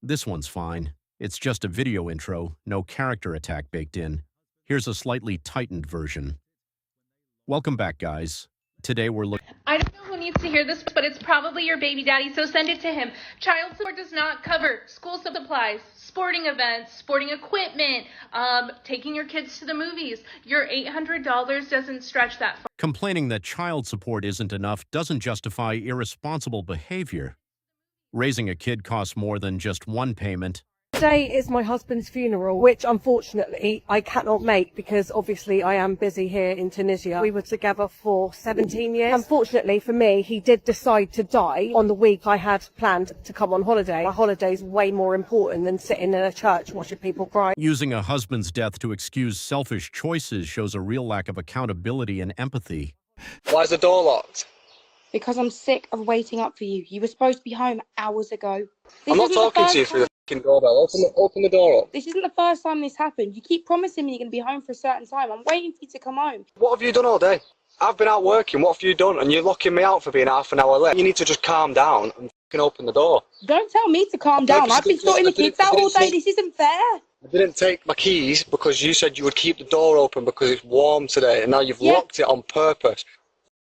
This one's fine. It's just a video intro, no character attack baked in. Here's a slightly tightened version. Welcome back, guys. Today we're looking. I don't know who needs to hear this, but it's probably your baby daddy, so send it to him. Child support does not cover school supplies, sporting events, sporting equipment, taking your kids to the movies. Your $800 doesn't stretch that far. Complaining that child support isn't enough doesn't justify irresponsible behavior. Raising a kid costs more than just one payment. Today is my husband's funeral, which unfortunately I cannot make because obviously I am busy here in Tunisia. We were together for 17 years. Unfortunately for me, he did decide to die on the week I had planned to come on holiday. My holiday's way more important than sitting in a church watching people cry. Using a husband's death to excuse selfish choices shows a real lack of accountability and empathy. Why is the door locked? Because I'm sick of waiting up for you. You were supposed to be home hours ago. I'm not talking to you through the fucking doorbell. Open the door up. This isn't the first time this happened. You keep promising me you're going to be home for a certain time. I'm waiting for you to come home. What have you done all day? I've been out working. What have you done? And you're locking me out for being half an hour late. You need to just calm down and fucking open the door. Don't tell me to calm down. I've been sorting the kids out all day. This isn't fair. I didn't take my keys because you said you would keep the door open because it's warm today, and now you've locked it on purpose.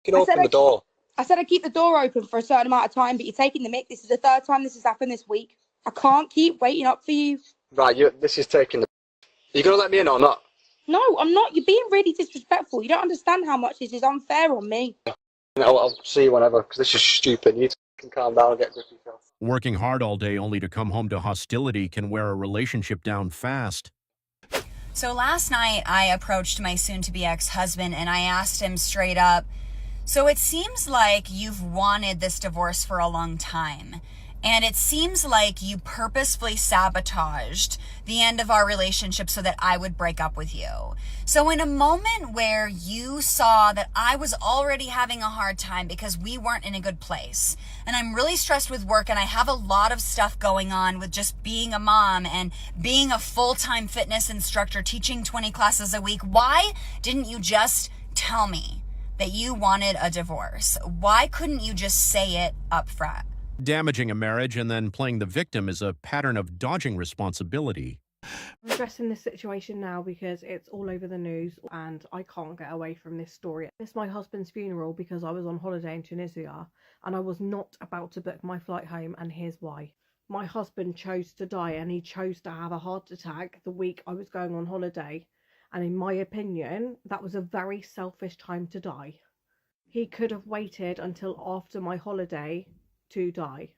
You can open the door. I said I'd keep the door open for a certain amount of time, but you're taking the mick. This is the third time this has happened this week. I can't keep waiting up for you. Right, this is taking the... Are you going to let me in or not? No, I'm not. You're being really disrespectful. You don't understand how much this is unfair on me. I'll see you whenever, because this is stupid. You can calm down and get grip yourself. Working hard all day only to come home to hostility can wear a relationship down fast. So last night I approached my soon-to-be ex-husband and I asked him straight up, so it seems like you've wanted this divorce for a long time. And it seems like you purposefully sabotaged the end of our relationship so that I would break up with you. So in a moment where you saw that I was already having a hard time because we weren't in a good place, and I'm really stressed with work and I have a lot of stuff going on with just being a mom and being a full-time fitness instructor teaching 20 classes a week, why didn't you just tell me that you wanted a divorce? Why couldn't you just say it up front? Damaging a marriage and then playing the victim is a pattern of dodging responsibility. I'm addressing this situation now because it's all over the news and I can't get away from this story. It's my husband's funeral because I was on holiday in Tunisia and I was not about to book my flight home, and here's why. My husband chose to die and he chose to have a heart attack the week I was going on holiday. And in my opinion, that was a very selfish time to die. He could have waited until after my holiday to die.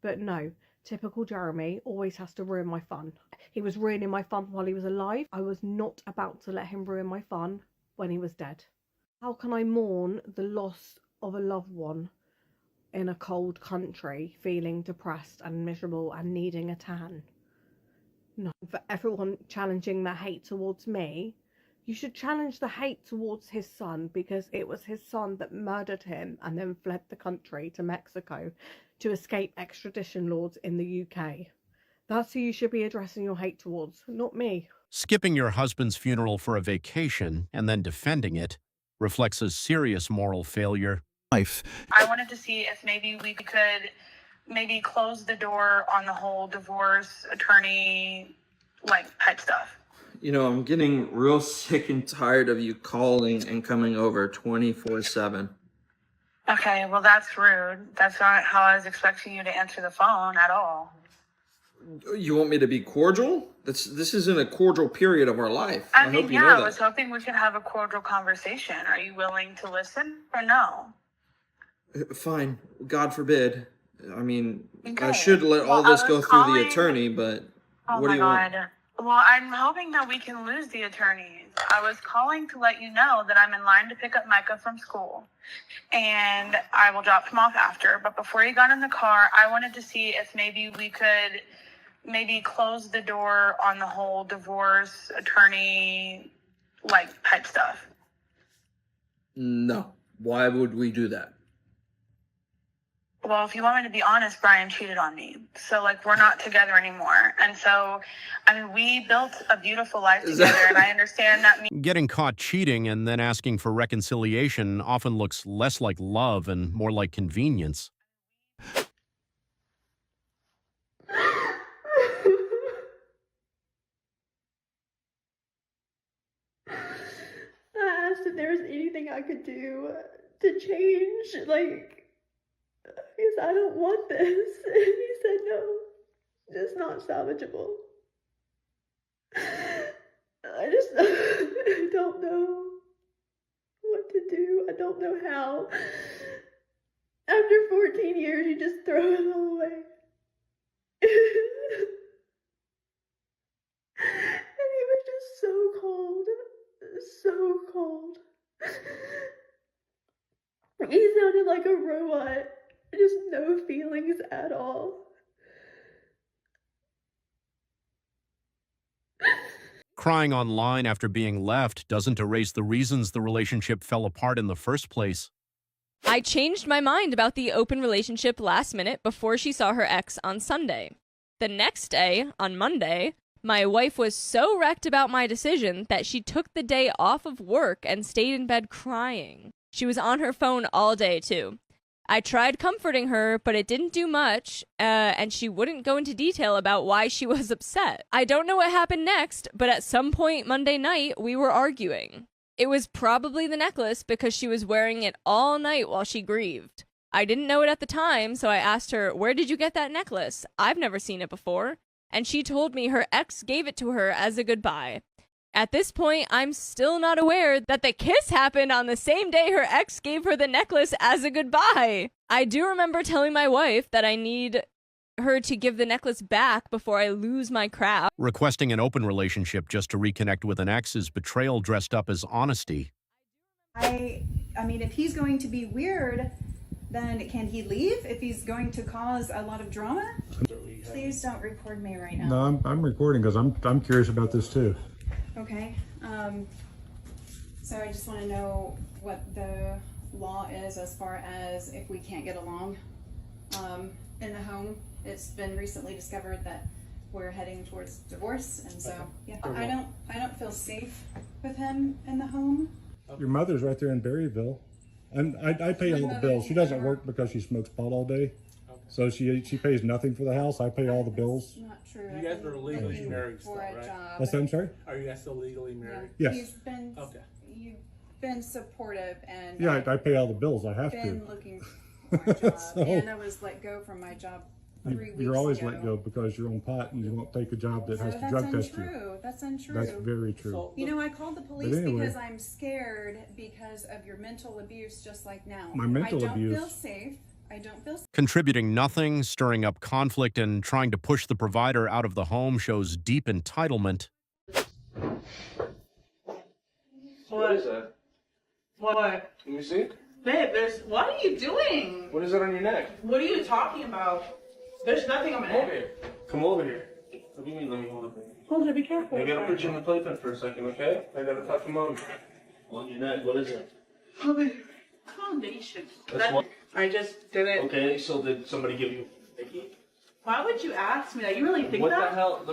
But no, typical Jeremy always has to ruin my fun. He was ruining my fun while he was alive. I was not about to let him ruin my fun when he was dead. How can I mourn the loss of a loved one in a cold country, feeling depressed and miserable and needing a tan? No, for everyone challenging the hate towards me, you should challenge the hate towards his son, because it was his son that murdered him and then fled the country to Mexico to escape extradition laws in the UK. That's who you should be addressing your hate towards, not me. Skipping your husband's funeral for a vacation and then defending it reflects a serious moral failure. I wanted to see if maybe we could close the door on the whole divorce attorney type stuff. You know, I'm getting real sick and tired of you calling and coming over 24/7. Okay, well, that's rude. That's not how I was expecting you to answer the phone at all. You want me to be cordial? This isn't a cordial period of our life. I hope you know I that. was hoping we could have a cordial conversation. Are you willing to listen or no? Fine. God forbid. I mean, Okay. I should let all this go through the attorney, but Oh what do my you God. want? Well, I'm hoping that we can lose the attorneys. I was calling to let you know that I'm in line to pick up Micah from school, and I will drop him off after. But before you got in the car, I wanted to see if maybe we could close the door on the whole divorce attorney type stuff. No. Why would we do that? Well, if you want me to be honest, Brian cheated on me. So, we're not together anymore. And so, we built a beautiful life together, and I understand that Getting caught cheating and then asking for reconciliation often looks less like love and more like convenience. if there was anything I could do to change, like, because I don't want this. And he said, no, it's not salvageable. I don't know what to do. I don't know how. After 14 years, you just throw it all away. And he was just so cold. So cold. He sounded like a robot. Just no feelings at all. Crying online after being left doesn't erase the reasons the relationship fell apart in the first place. I changed my mind about the open relationship last minute before she saw her ex on Sunday. The next day, on Monday, my wife was so wrecked about my decision that she took the day off of work and stayed in bed crying. She was on her phone all day, too. I tried comforting her, but it didn't do much, and she wouldn't go into detail about why she was upset. I don't know what happened next, but at some point Monday night, we were arguing. It was probably the necklace because she was wearing it all night while she grieved. I didn't know it at the time, so I asked her, "Where did you get that necklace? I've never seen it before." And she told me her ex gave it to her as a goodbye. At this point, I'm still not aware that the kiss happened on the same day her ex gave her the necklace as a goodbye. I do remember telling my wife that I need her to give the necklace back before I lose my crap. Requesting an open relationship just to reconnect with an ex is betrayal dressed up as honesty. I mean, if he's going to be weird, then can he leave? If he's going to cause a lot of drama? Please don't record me right now. No, I'm recording because I'm curious about this too. Okay. So I just want to know what the law is as far as if we can't get along in the home. It's been recently discovered that we're heading towards divorce, and so yeah, I don't feel safe with him in the home. Your mother's right there in Berryville, and I pay all the bills. She doesn't work because she smokes pot all day, so she pays nothing for the house. I pay all the bills. Not true. You guys are legally married still, right? What's that? I'm sorry? Are you guys still legally married? Yes. You've been supportive, and yeah, I pay all the bills. I have been to. looking for a job, and I was let go from my job 3 weeks ago. You're always let go because you're on pot and you won't take a job that has to drug test you. That's untrue. That's very true. You know, I called the police because I'm scared because of your mental abuse, just like now. My mental abuse. I don't feel safe. I don't feel safe. Contributing nothing, stirring up conflict, and trying to push the provider out of the home shows deep entitlement. What is that? What? Let me see. Babe, what are you doing? What is that on your neck? What are you talking about? There's nothing on my neck. Come over here. What do you mean, let me hold it? Hold it, be careful. I gotta put you in the playpen for a second, okay? I gotta talk to Mom. On your neck, what is it? Foundation. That's what? I just did it. Okay, so did somebody give you Nikki? Why would you ask me that? You really think what that? What the hell?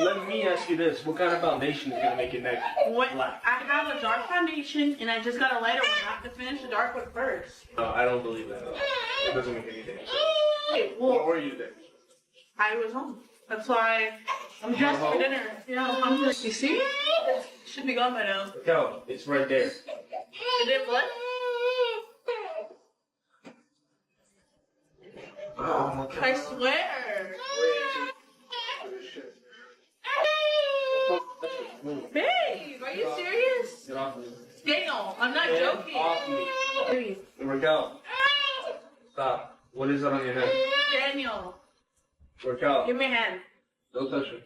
Let me ask you this. What kind of foundation is gonna make your neck black? I have a dark foundation, and I just got a lighter one. I have to finish the dark one first. No, I don't believe that. It doesn't make any sense. Hey, well, where were you then? I was home. That's why I'm dressed for dinner. Yeah, I'm hungry. You see? It should be gone by now. Look out. It's right there. Is it blood? Oh my God. I swear. Babe, are you serious? Get off me. Daniel, I'm not joking. Get off me. Work out. Stop. What is that on your neck? Daniel. Work out. Give me a hand. Don't touch me.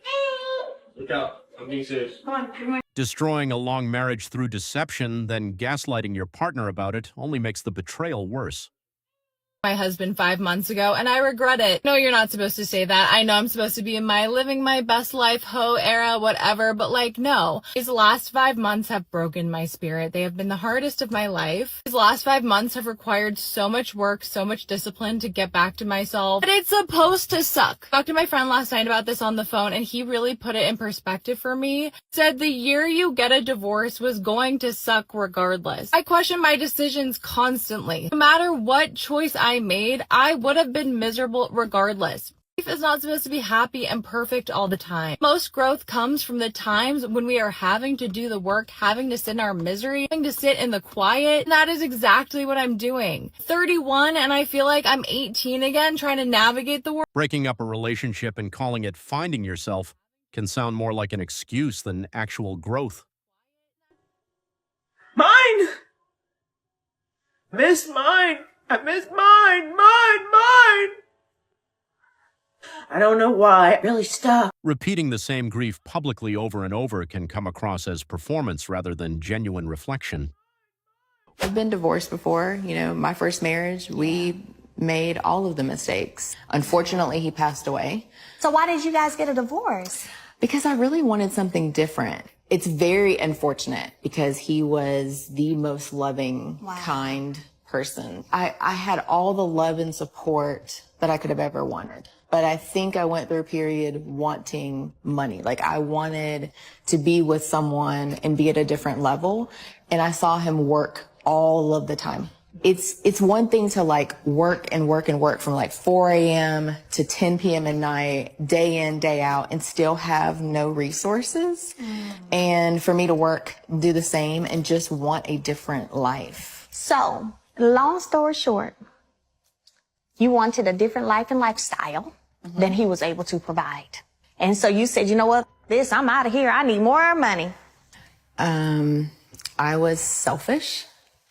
Look out. I'm being serious. Come on, give me. Destroying a long marriage through deception, then gaslighting your partner about it only makes the betrayal worse. My husband 5 months ago, and I regret it. No, you're not supposed to say that. I know I'm supposed to be in my living my best life, hoe era, whatever, but like, no. These last 5 months have broken my spirit. They have been the hardest of my life. These last 5 months have required so much work, so much discipline to get back to myself. But it's supposed to suck. I talked to my friend last night about this on the phone, and he really put it in perspective for me. Said the year you get a divorce was going to suck regardless. I question my decisions constantly. No matter what choice I made, I would have been miserable regardless. Life is not supposed to be happy and perfect all the time. Most growth comes from the times when we are having to do the work, having to sit in our misery, having to sit in the quiet. And that is exactly what I'm doing. 31 and I feel like I'm 18 again, trying to navigate the world. Breaking up a relationship and calling it finding yourself can sound more like an excuse than actual growth. Mine! Miss mine! I miss mine! Mine! I don't know why. It really stuck. Repeating the same grief publicly over and over can come across as performance rather than genuine reflection. I've been divorced before. You know, my first marriage, we made all of the mistakes. Unfortunately, he passed away. So why did you guys get a divorce? Because I really wanted something different. It's very unfortunate because he was the most loving, kind person. I had all the love and support that I could have ever wanted. But I think I went through a period wanting money. Like I wanted to be with someone and be at a different level. And I saw him work all of the time. It's one thing to like work from like 4 a.m. to 10 p.m. at night, day in, day out, and still have no resources. And for me to work, do the same, and just want a different life. So, long story short, you wanted a different life and lifestyle than he was able to provide. And so you said, you know what, I'm out of here. I need more money. I was selfish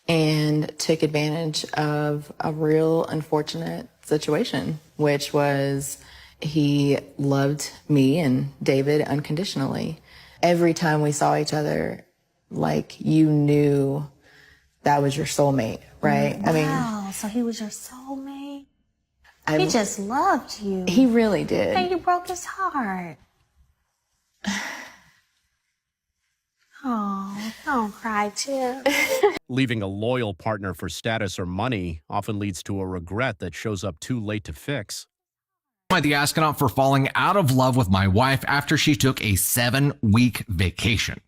and took advantage of a real unfortunate situation, which was he loved me and David unconditionally. Every time we saw each other, like you knew that was your soulmate, right? Wow, I mean, so he was your soulmate? He just loved you. He really did. And you broke his heart. Oh, don't cry, Chip. Leaving a loyal partner for status or money often leads to a regret that shows up too late to fix. The astronaut for falling out of love with my wife after she took a 7-week vacation.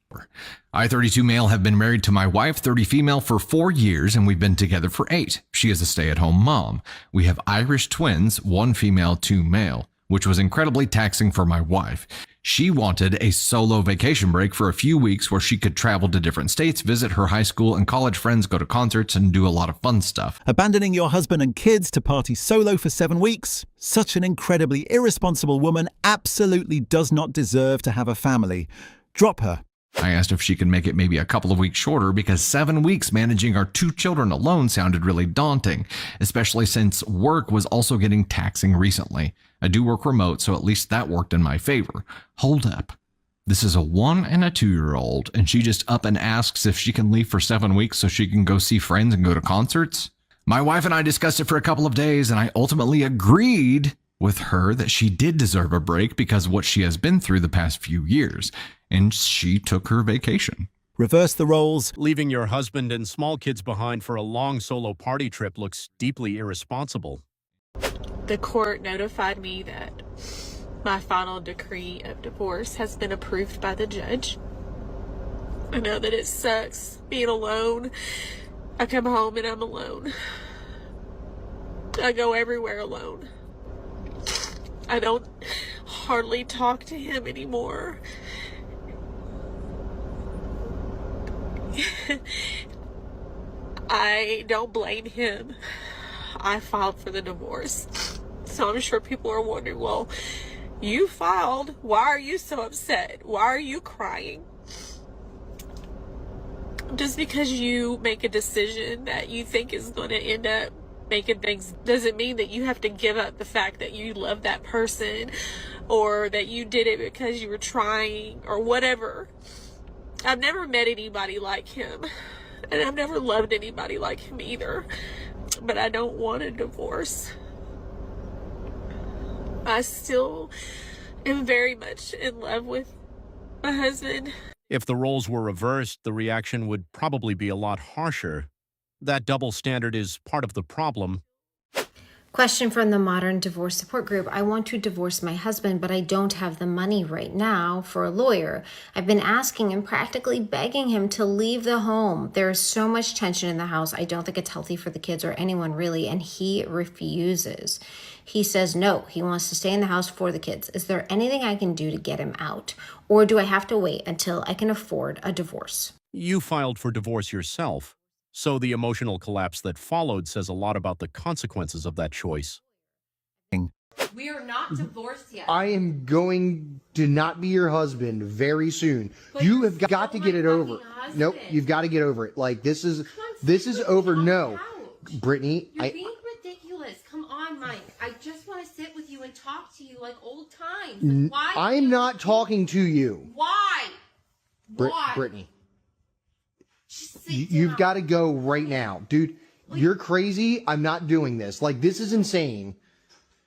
I, 32 male, have been married to my wife, 30 female, for 4 years, and we've been together for 8. She is a stay-at-home mom. We have Irish twins, 1 female, 2 male, which was incredibly taxing for my wife. She wanted a solo vacation break for a few weeks where she could travel to different states, visit her high school and college friends, go to concerts, and do a lot of fun stuff. Abandoning your husband and kids to party solo for 7 weeks? Such an incredibly irresponsible woman absolutely does not deserve to have a family. Drop her. I asked if she could make it maybe a couple of weeks shorter because 7 weeks managing our 2 children alone sounded really daunting, especially since work was also getting taxing recently. I do work remote, so at least that worked in my favor. Hold up. This is a 1 and a 2-year-old, and she just up and asks if she can leave for 7 weeks so she can go see friends and go to concerts? My wife and I discussed it for a couple of days, and I ultimately agreed with her that she did deserve a break because of what she has been through the past few years, and she took her vacation. Reverse the roles. Leaving your husband and small kids behind for a long solo party trip looks deeply irresponsible. The court notified me that my final decree of divorce has been approved by the judge. I know that it sucks being alone. I come home and I'm alone. I go everywhere alone. I don't hardly talk to him anymore. I don't blame him. I filed for the divorce. So I'm sure people are wondering, well, you filed. Why are you so upset? Why are you crying? Just because you make a decision that you think is going to end up making things doesn't mean that you have to give up the fact that you love that person or that you did it because you were trying or whatever. I've never met anybody like him, and I've never loved anybody like him either, but I don't want a divorce. I still am very much in love with my husband. If the roles were reversed, the reaction would probably be a lot harsher. That double standard is part of the problem. Question from the Modern Divorce Support Group. I want to divorce my husband, but I don't have the money right now for a lawyer. I've been asking and practically begging him to leave the home. There is so much tension in the house. I don't think it's healthy for the kids or anyone really, and he refuses. He says no, he wants to stay in the house for the kids. Is there anything I can do to get him out? Or do I have to wait until I can afford a divorce? You filed for divorce yourself, so the emotional collapse that followed says a lot about the consequences of that choice. We are not divorced yet. I am going to not be your husband very soon. But you you're have got to get it over. Nope, you've got to get over it. Like, this is over. No, Brittany, You're being ridiculous. Come on, Mike. I just want to sit with you and talk to you like old times. Like, why? I'm not talking to you. Why? Why? Brittany, you've got to go right now, dude. You're crazy. I'm not doing this. Like, this is insane.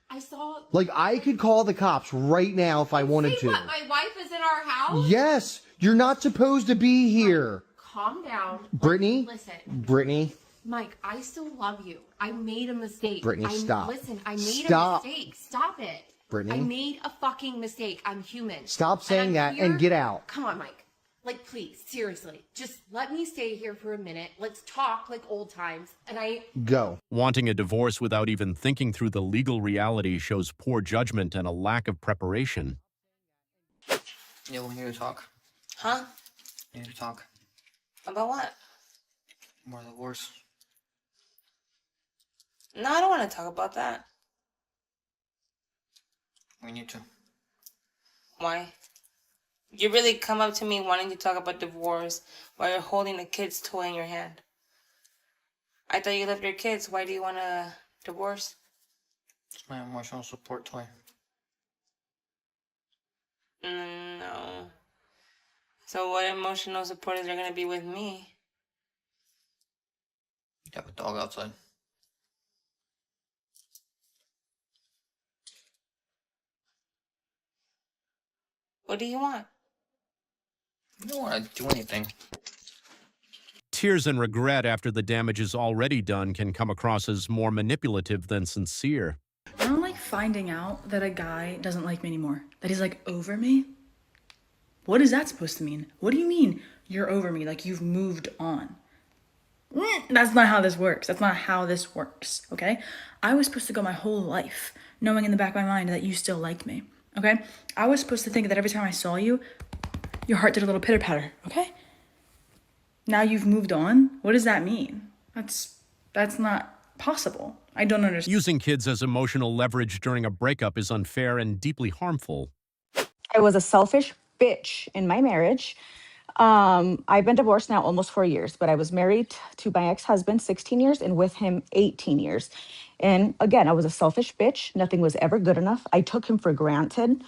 I saw. Like, I could call the cops right now if I wanted to. What? My wife is in our house? Yes, you're not supposed to be here. Calm down. Brittany. Listen. Brittany. Mike, I still love you. I made a mistake. Brittany, stop. Listen, I made a mistake. Stop it. Brittany. I made a fucking mistake. I'm human. Stop saying that and get out. Come on, Mike. Like, please, seriously. Just let me stay here for a minute. Let's talk like old times. And Go. Wanting a divorce without even thinking through the legal reality shows poor judgment and a lack of preparation. Yeah, we need to talk. Huh? We need to talk. About what? More divorce. No, I don't want to talk about that. We need to. Why? You really come up to me wanting to talk about divorce while you're holding a kid's toy in your hand. I thought you loved your kids. Why do you want a divorce? It's my emotional support toy. No. So what emotional support is there going to be with me? You have a dog outside. What do you want? You don't want to do anything. Tears and regret after the damage is already done can come across as more manipulative than sincere. I don't like finding out that a guy doesn't like me anymore. That he's like over me. What is that supposed to mean? What do you mean you're over me? Like you've moved on. That's not how this works. That's not how this works, okay? I was supposed to go my whole life knowing in the back of my mind that you still like me, okay? I was supposed to think that every time I saw you, your heart did a little pitter-patter, okay? Now you've moved on? What does that mean? That's not possible. I don't understand. Using kids as emotional leverage during a breakup is unfair and deeply harmful. I was a selfish bitch in my marriage. I've been divorced now almost 4 years, but I was married to my ex-husband 16 years and with him 18 years. And again, I was a selfish bitch. Nothing was ever good enough. I took him for granted.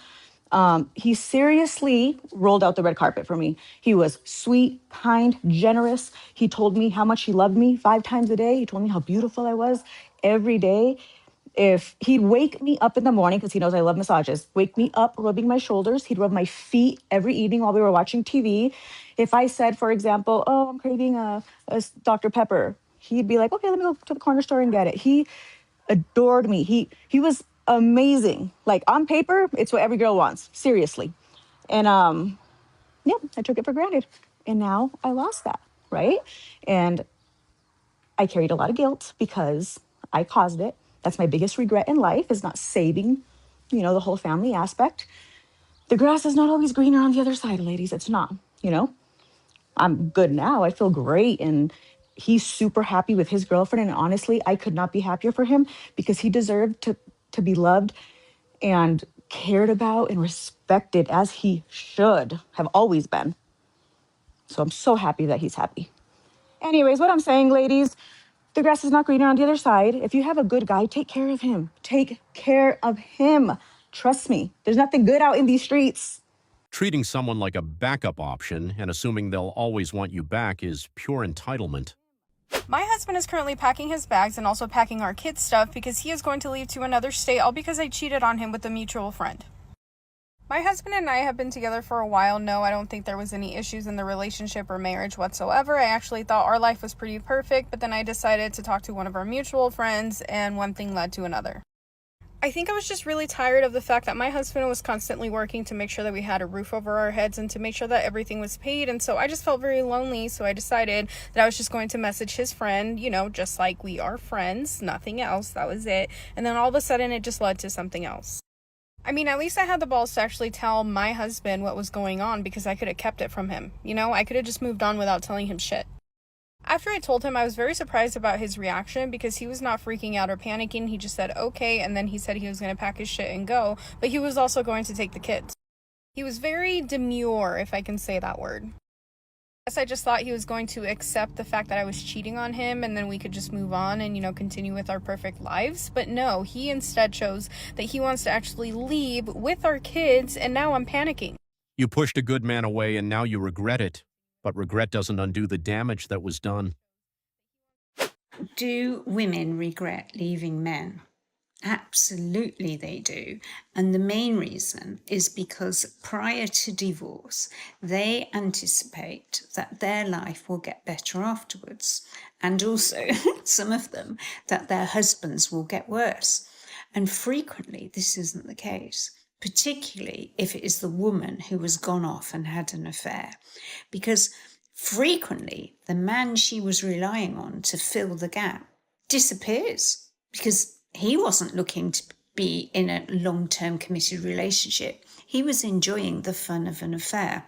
He seriously rolled out the red carpet for me. He was sweet, kind, generous. He told me how much he loved me 5 times a day. He told me how beautiful I was every day. If he'd wake me up in the morning, because he knows I love massages, wake me up rubbing my shoulders. He'd rub my feet every evening while we were watching TV. If I said, for example, oh, I'm craving a Dr. Pepper, he'd be like, okay, let me go to the corner store and get it. He adored me. He was amazing. Like on paper, it's what every girl wants, seriously. And yeah, I took it for granted. And now I lost that, right? And I carried a lot of guilt because I caused it. That's my biggest regret in life, is not saving, the whole family aspect. The grass is not always greener on the other side, ladies. It's not, I'm good now. I feel great. And he's super happy with his girlfriend. And honestly, I could not be happier for him because he deserved to be loved and cared about and respected as he should have always been. So I'm so happy that he's happy. Anyways, what I'm saying, ladies, the grass is not greener on the other side. If you have a good guy, take care of him. Take care of him. Trust me, there's nothing good out in these streets. Treating someone like a backup option and assuming they'll always want you back is pure entitlement. My husband is currently packing his bags and also packing our kids' stuff because he is going to leave to another state, all because I cheated on him with a mutual friend. My husband and I have been together for a while. No, I don't think there was any issues in the relationship or marriage whatsoever. I actually thought our life was pretty perfect, but then I decided to talk to one of our mutual friends and one thing led to another. I think I was just really tired of the fact that my husband was constantly working to make sure that we had a roof over our heads and to make sure that everything was paid. And so I just felt very lonely. So I decided that I was just going to message his friend, you know, just like we are friends, nothing else. That was it. And then all of a sudden it just led to something else. I mean, at least I had the balls to actually tell my husband what was going on, because I could have kept it from him. You know, I could have just moved on without telling him shit. After I told him, I was very surprised about his reaction, because he was not freaking out or panicking. He just said, okay, and then he said he was going to pack his shit and go, but he was also going to take the kids. He was very demure, if I can say that word. I guess I just thought he was going to accept the fact that I was cheating on him, and then we could just move on and, you know, continue with our perfect lives. But no, he instead chose that he wants to actually leave with our kids, and now I'm panicking. You pushed a good man away and now you regret it. But regret doesn't undo the damage that was done. Do women regret leaving men? Absolutely they do. And the main reason is because prior to divorce, they anticipate that their life will get better afterwards. And also, some of them, that their husbands will get worse. And frequently, this isn't the case, particularly if it is the woman who has gone off and had an affair. Because frequently, the man she was relying on to fill the gap disappears, because he wasn't looking to be in a long-term committed relationship. He was enjoying the fun of an affair.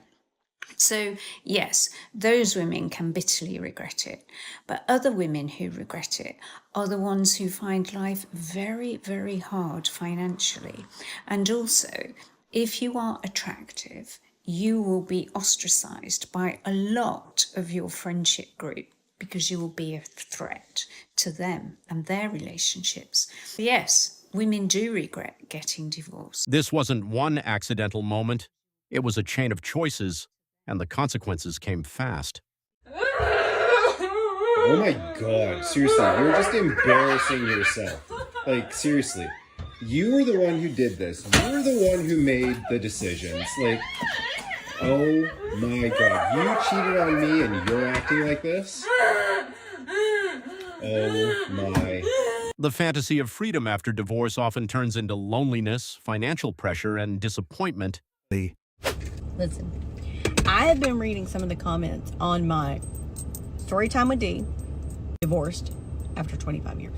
So yes, those women can bitterly regret it. But other women who regret it are the ones who find life very, very hard financially. And also, if you are attractive, you will be ostracized by a lot of your friendship group, because you will be a threat to them and their relationships. Yes, women do regret getting divorced. This wasn't one accidental moment. It was a chain of choices, and the consequences came fast. Oh my God, seriously, you're just embarrassing yourself. Like, seriously, you were the one who did this. You were the one who made the decisions. Like, oh my God, you cheated on me and you're acting like this? Oh my. The fantasy of freedom after divorce often turns into loneliness, financial pressure, and disappointment. Listen, I have been reading some of the comments on my story time with D, divorced after 25 years.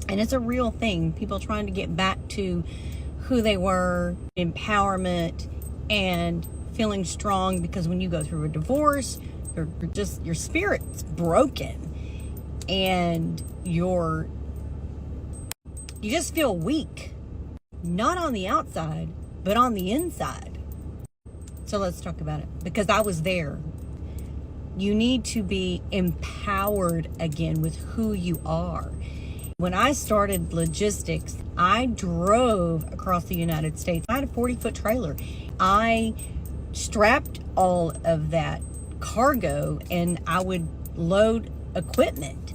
And it's a real thing. People trying to get back to who they were, empowerment, and feeling strong, because when you go through a divorce, your spirit's broken and you just feel weak, not on the outside, but on the inside. So let's talk about it, because I was there. You need to be empowered again with who you are. When I started logistics, I drove across the United States. I had a 40-foot trailer. I strapped all of that cargo, and I would load equipment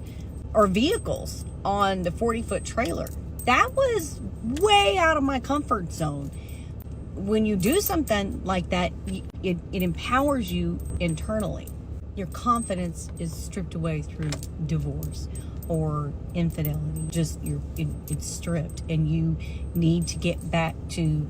or vehicles on the 40-foot trailer. That was way out of my comfort zone. When you do something like that, it empowers you internally. Your confidence is stripped away through divorce or infidelity. It's stripped, and you need to get back to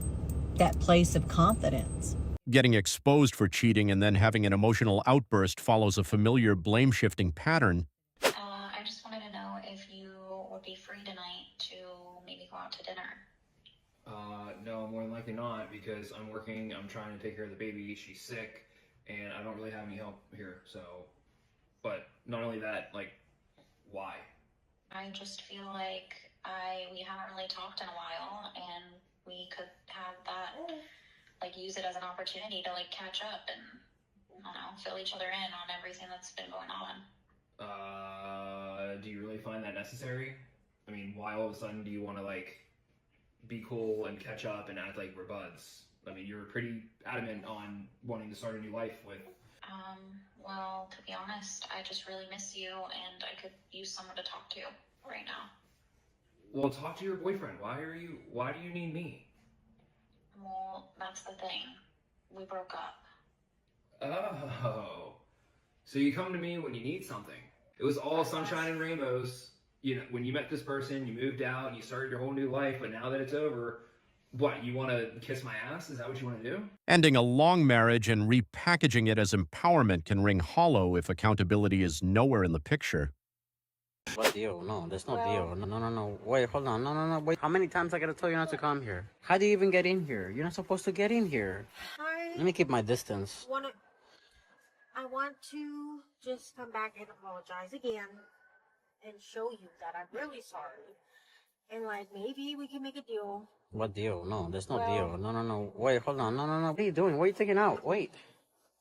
that place of confidence. Getting exposed for cheating and then having an emotional outburst follows a familiar blame-shifting pattern. I just wanted to know if you would be free tonight to maybe go out to dinner. No, more than likely not, because I'm working, I'm trying to take care of the baby, she's sick, and I don't really have any help here, so. But not only that, like, why? I just feel like we haven't really talked in a while, and we could have that, like, use it as an opportunity to, like, catch up and, I don't know, fill each other in on everything that's been going on. Do you really find that necessary? I mean, why all of a sudden do you want to, like, be cool and catch up and act like we're buds? I mean, you're pretty adamant on wanting to start a new life with. Well, to be honest, I just really miss you, and I could use someone to talk to right now. Well, talk to your boyfriend. Why do you need me? Well, that's the thing. We broke up. Oh. So you come to me when you need something. It was all sunshine and rainbows you know, when you met this person, you moved out and you started your whole new life, but now that it's over, what, you want to kiss my ass? Is that what you want to do? Ending a long marriage and repackaging it as empowerment can ring hollow if accountability is nowhere in the picture. What deal? No, there's no deal. No. Wait, hold on. No. Wait. How many times I gotta tell you not to come here? How do you even get in here? You're not supposed to get in here. Let me keep my distance. I want to just come back and apologize again and show you that I'm really sorry. And like, maybe we can make a deal. What deal? No, there's no deal. No. Wait, hold on. No. What are you doing? What are you taking out? Wait.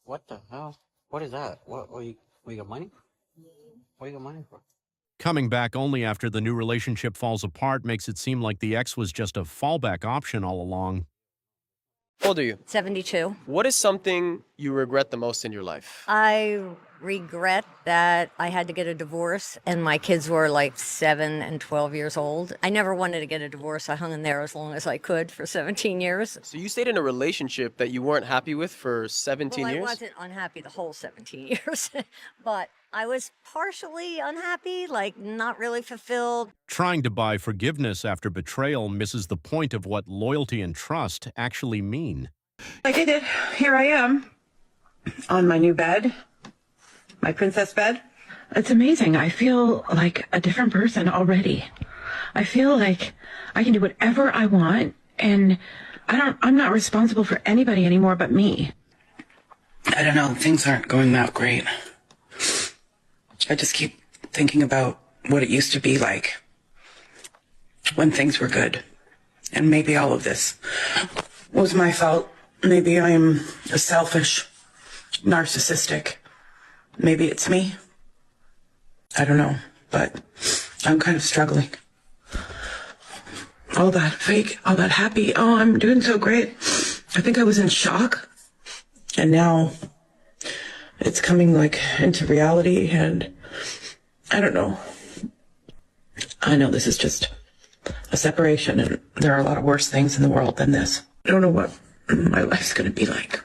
What the hell? What is that? What you got money? What you got money for? Coming back only after the new relationship falls apart makes it seem like the ex was just a fallback option all along. How old are you? 72. What is something you regret the most in your life? I regret that I had to get a divorce and my kids were like 7 and 12 years old. I never wanted to get a divorce. I hung in there as long as I could for 17 years. So you stayed in a relationship that you weren't happy with for 17 years? I wasn't unhappy the whole 17 years, but I was partially unhappy, like not really fulfilled. Trying to buy forgiveness after betrayal misses the point of what loyalty and trust actually mean. I did it. Here I am on my new bed, my princess bed. It's amazing. I feel like a different person already. I feel like I can do whatever I want, and I'm not responsible for anybody anymore but me. I don't know. Things aren't going that great. I just keep thinking about what it used to be like when things were good. And maybe all of this was my fault. Maybe I'm a selfish, narcissistic. Maybe it's me. I don't know, but I'm kind of struggling. All that fake, all that happy. Oh, I'm doing so great. I think I was in shock. And now it's coming like into reality, and I don't know. I know this is just a separation, and there are a lot of worse things in the world than this. I don't know what my life's going to be like.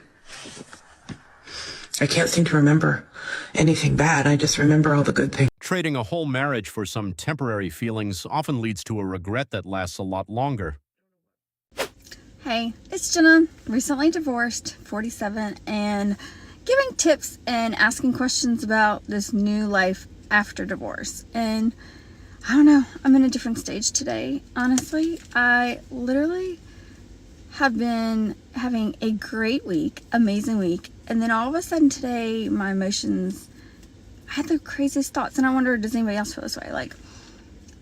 I can't seem to remember anything bad. I just remember all the good things. Trading a whole marriage for some temporary feelings often leads to a regret that lasts a lot longer. Hey, it's Jenna, recently divorced, 47, and giving tips and asking questions about this new life after divorce. And I don't know, I'm in a different stage today. Honestly, I literally have been having a great week, amazing week, and then all of a sudden today, my emotions, I had the craziest thoughts, and I wonder, does anybody else feel this way? Like,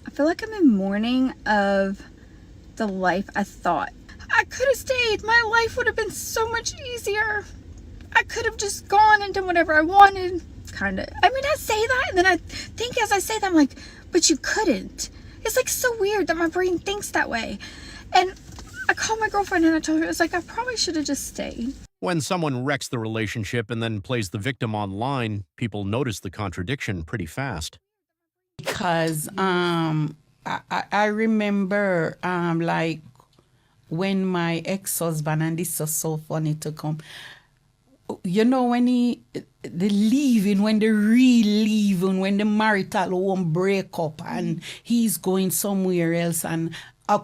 I feel like I'm in mourning of the life I thought. I could have stayed. My life would have been so much easier. I could have just gone and done whatever I wanted, kind of. I mean, I say that, and then I think as I say that, I'm like, but you couldn't. It's like so weird that my brain thinks that way. And I called my girlfriend and I told her, it's like, I probably should have just stayed. When someone wrecks the relationship and then plays the victim online, people notice the contradiction pretty fast. Because I remember like when my ex-husband, and this is so funny to come, you know, when the leaving, when the real leaving, when the marital home break up and he's going somewhere else, and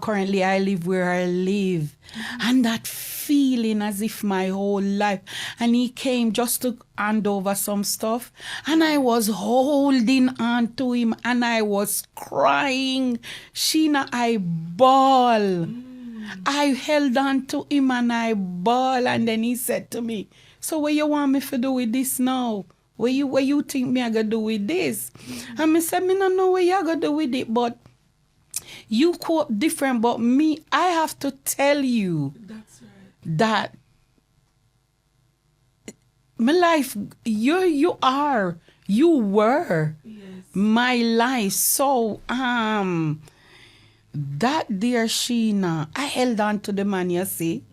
currently I live where I live, and that feeling as if my whole life, and he came just to hand over some stuff, and I was holding on to him and I was crying. Sheena, I bawl. I held on to him and I bawl, and then he said to me, so what you want me to do with this now? What you think me I gonna do with this? And I said, me don't know what you gonna do with it, but you cope different, but me, I have to tell you that my life, you were my life. So that dear Sheena, I held on to the man, you see.